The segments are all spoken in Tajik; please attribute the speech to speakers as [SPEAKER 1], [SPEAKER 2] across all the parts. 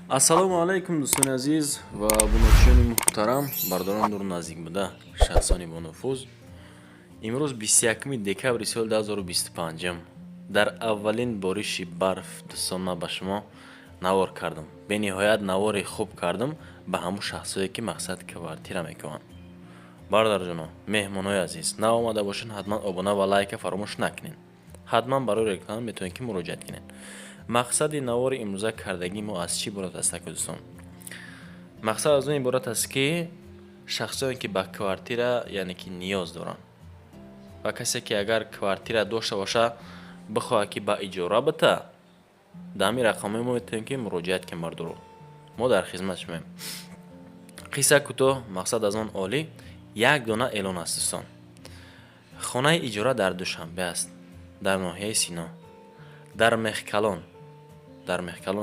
[SPEAKER 1] ассалому алайкум дӯстони азиз ва буночиёни муҳтарам, бардорон дур наздик буда шахсони бонуфуз. имрӯз 21 декабри соли 2025 дар аввалин бориши барф дӯстон ман ба шумо навор кардам. бениҳоят навори хуб кардам ба ҳамун шахсое ки мақсад квартира мекунанд. бародарҷоно, меҳмонои азиз, на омада бошед ҳатман обуна ва лайка фаромӯш накунед. ҳатман барои реклама метавонед ки муроҷиат кунед. мақсади навори имрӯза кардагӣ мо аз чӣ иборат аст дӯстон? мақсад аз он иборат аст ки шахсоне ки ба квартира яъне ки ниёз доранд ва касе ки агар квартира дошта боша бихоҳад ки ба иҷора бита, дар ҳамин рақамҳои мо метавонем ки муроҷиат кунем бардуро. мо дар хизмат шумоем. қисса кӯтоҳ, мақсад аз он олӣ. як дона эълон аст дӯстон. хонаи иҷора дар душанбе аст, дар ноҳияи Сино, дар меҳкалон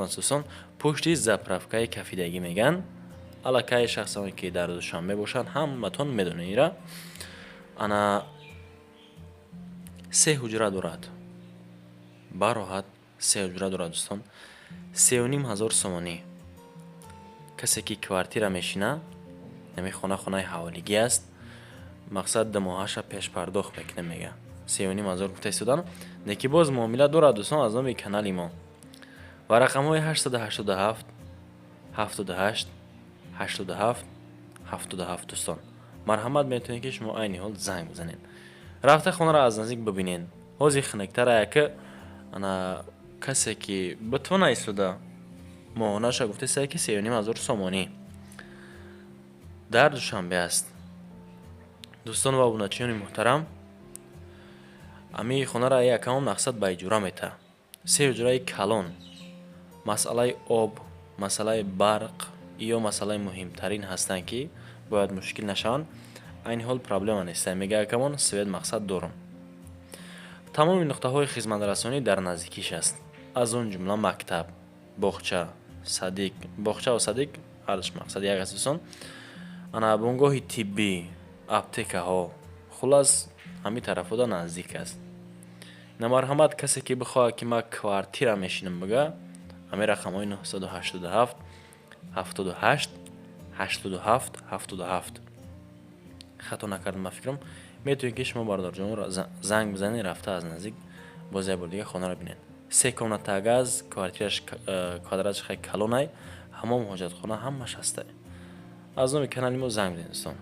[SPEAKER 1] аст дӯстон. пушти заправкаи кафидагӣ меган. аллакай шахсоне ки дар душанбе бошанд ҳаматон медонед ира. ана 3 ҳуҷра дорад. бароҳат 3 ҳуҷра дорад дӯстон. 3500 сомонӣ. касе ки квартира мешина, нами хонаи ҳаволигӣ аст. мақсад димоҳаша пешпардохт мекунем мега. 3500 гуфта истодан. неки боз муомила дорад дӯстон аз номи канали мо. ва рақамҳои 887 78 87 77 дӯстон. марҳамат метавонед ки шумо айни ҳол занг бизанед. рафта хонаро аз наздик бибинед. ҳозир хунуктарае ки ана касе ки битвона истода моҳонаша гуфтасае ки 3500 сомонӣ дар душанбе аст. дӯстон ва обуначиёни муҳтарам, ами хонара якамон мақсад ба иҷора мета. 3 ҳуҷраи калон. масъалаи об, масъалаи барқ ё масъалаи муҳимтарин ҳастанд ки бояд мушкил нашаванд. айни ҳол проблема нест. мега якамон свет мақсад дорам. тамоми нуқтаҳои хизматрасонӣ дар наздикиш аст. аз он ҷумла мактаб, боғча, садик, боғча ва садик ҳардуш мақсад як аст дӯстон. ана бунгоҳи тиббӣ, аптекаҳо, хулас ҳамин тарафода наздик аст. на марҳамат касе ки бихоҳад ки ман квартира мешинам бага, ҳамин рақамҳои 987 78 87 77 хато накардам ба фикрам. метавонед ки шумо бардорҷонро занг бизанед, рафта аз наздик боз як бор дига хонаро бинед. 3 комната газ, квартираш квадраташ хеле калонай, ҳамон ҳоҷатхона ҳамаш ҳастай. аз номи канали мо занг бизанед дӯстон.